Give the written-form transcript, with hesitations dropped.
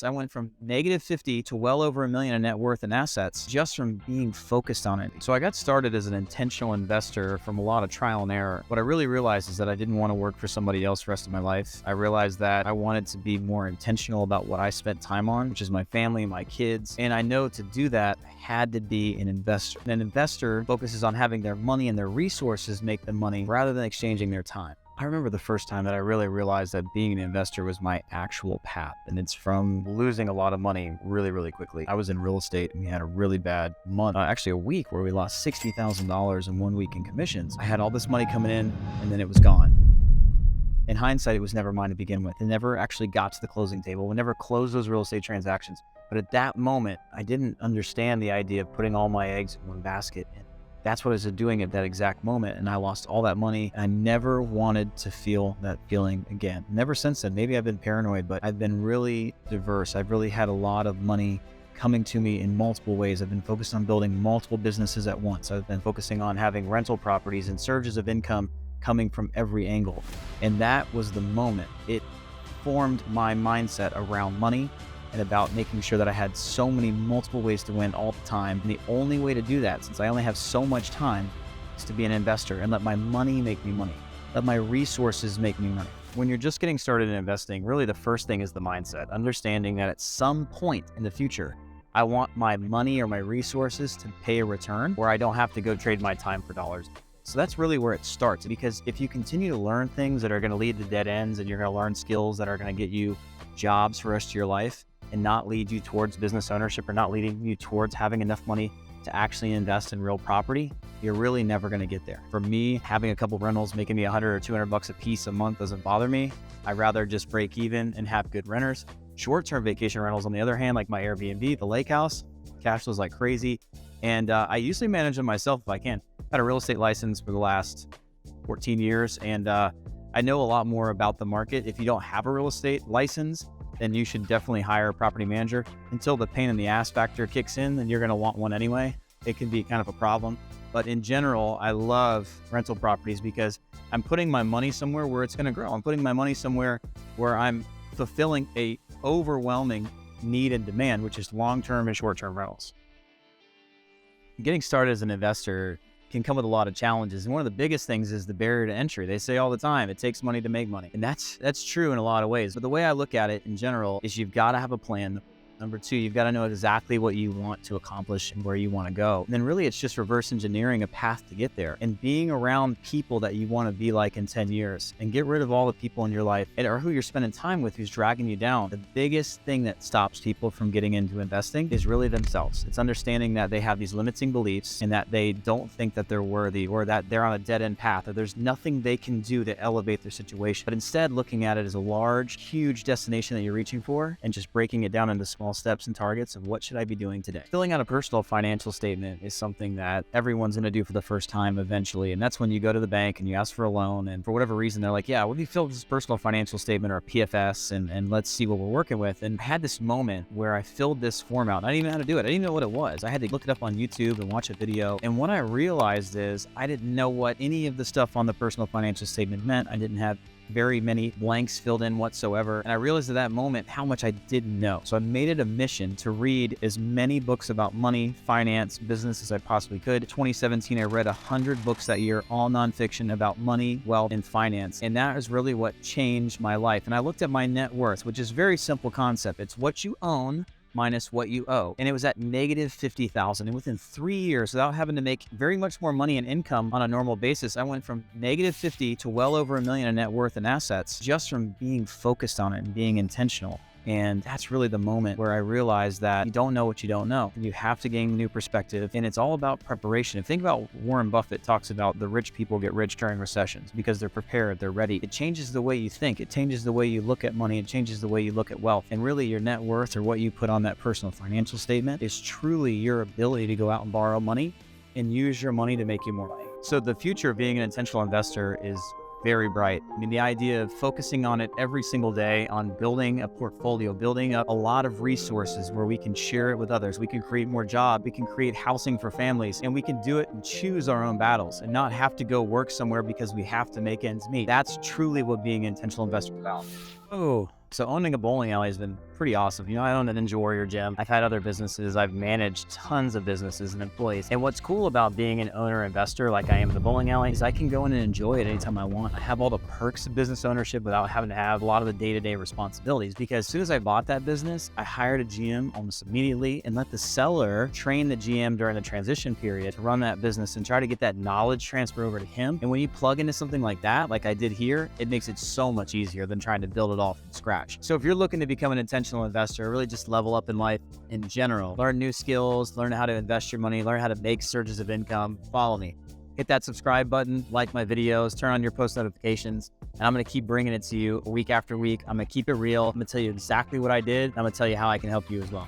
I went from -50 to well over $1 million in net worth and assets just from being focused on it. So I got started as an intentional investor from a lot of trial and error. What I really realized is that I didn't want to work for somebody else the rest of my life. I realized that I wanted to be more intentional about what I spent time on, which is my family, my kids. And I know to do that, I had to be an investor. An investor focuses on having their money and their resources make them money rather than exchanging their time. I remember the first time that I really realized that being an investor was my actual path, and it's from losing a lot of money really quickly. I was in real estate and we had a really bad month, actually a week where we lost $60,000 in 1 week in commissions. I had all this money coming in and then it was gone. In hindsight, it was never mine to begin with. It never actually got to the closing table. We never closed those real estate transactions. But at that moment, I didn't understand the idea of putting all my eggs in one basket. That's what I was doing at that exact moment. And I lost all that money. I never wanted to feel that feeling again. Never since then. Maybe I've been paranoid, but I've been really diverse. I've really had a lot of money coming to me in multiple ways. I've been focused on building multiple businesses at once. I've been focusing on having rental properties and surges of income coming from every angle. And that was the moment. It formed my mindset around money and about making sure that I had so many multiple ways to win all the time. And the only way to do that, since I only have so much time, is to be an investor and let my money make me money. Let my resources make me money. When you're just getting started in investing, really the first thing is the mindset, understanding that at some point in the future, I want my money or my resources to pay a return where I don't have to go trade my time for dollars. So that's really where it starts, because if you continue to learn things that are going to lead to dead ends and you're going to learn skills that are going to get you jobs for the rest of your life, and not lead you towards business ownership or not leading you towards having enough money to actually invest in real property, you're really never going to get there. For me, having a couple rentals making me 100 or 200 bucks a piece a month doesn't bother me. I'd rather just break even and have good renters. Short-term vacation rentals, on the other hand, like my Airbnb, the lake house, cash flows like crazy. And I usually manage them myself if I can. I've had a real estate license for the last 14 years, and I know a lot more about the market. If you don't have a real estate license, then you should definitely hire a property manager. Until the pain in the ass factor kicks in, then you're going to want one anyway. It can be kind of a problem. But in general, I love rental properties because I'm putting my money somewhere where it's going to grow. I'm putting my money somewhere where I'm fulfilling a overwhelming need and demand, which is long-term and short-term rentals. Getting started as an investor can come with a lot of challenges. And one of the biggest things is the barrier to entry. They say all the time, it takes money to make money. And that's true in a lot of ways. But the way I look at it in general is you've got to have a plan. Number two, you've got to know exactly what you want to accomplish and where you want to go. And then really it's just reverse engineering a path to get there and being around people that you want to be like in 10 years and get rid of all the people in your life or who you're spending time with who's dragging you down. The biggest thing that stops people from getting into investing is really themselves. It's understanding that they have these limiting beliefs and that they don't think that they're worthy or that they're on a dead end path or there's nothing they can do to elevate their situation. But instead looking at it as a large, huge destination that you're reaching for and just breaking it down into small steps and targets of what should I be doing today. Filling out a personal financial statement is something that everyone's going to do for the first time eventually. And that's when you go to the bank and you ask for a loan. And for whatever reason, they're like, yeah, what if you fill this personal financial statement or a PFS and let's see what we're working with. And I had this moment where I filled this form out. I didn't even know how to do it. I didn't even know what it was. I had to look it up on YouTube and watch a video. And what I realized is I didn't know what any of the stuff on the personal financial statement meant. I didn't have very many blanks filled in whatsoever. And I realized at that moment how much I didn't know. So I made it a mission to read as many books about money, finance, business as I possibly could. In 2017, I read 100 books that year, all nonfiction about money, wealth, and finance. And that is really what changed my life. And I looked at my net worth, which is a very simple concept. It's what you own minus what you owe. And it was at -50,000. And within 3 years, without having to make very much more money and income on a normal basis, I went from -50 to well over $1 million in net worth and assets just from being focused on it and being intentional. And that's really the moment where I realized that you don't know what you don't know. You have to gain new perspective, and it's all about preparation. Think about Warren Buffett talks about the rich people get rich during recessions because they're prepared, they're ready. It changes the way you think. It changes the way you look at money. It changes the way you look at wealth. And really your net worth or what you put on that personal financial statement is truly your ability to go out and borrow money and use your money to make you more money. So the future of being an intentional investor is very bright. I mean, the idea of focusing on it every single day, on building a portfolio, building up a lot of resources where we can share it with others. We can create more jobs, we can create housing for families, and we can do it and choose our own battles and not have to go work somewhere because we have to make ends meet. That's truly what being an intentional investor is about. So owning a bowling alley has been pretty awesome. I own a Ninja Warrior gym. I've had other businesses. I've managed tons of businesses and employees. And what's cool about being an owner investor like I am in the bowling alley is I can go in and enjoy it anytime I want. I have all the perks of business ownership without having to have a lot of the day-to-day responsibilities, because as soon as I bought that business, I hired a GM almost immediately and let the seller train the GM during the transition period to run that business and try to get that knowledge transfer over to him. And when you plug into something like that, like I did here, it makes it so much easier than trying to build it all from scratch. So if you're looking to become an intentional investor, really just level up in life in general, learn new skills, learn how to invest your money, learn how to make surges of income, follow me. Hit that subscribe button, like my videos, turn on your post notifications, and I'm going to keep bringing it to you week after week. I'm going to keep it real. I'm going to tell you exactly what I did. I'm going to tell you how I can help you as well.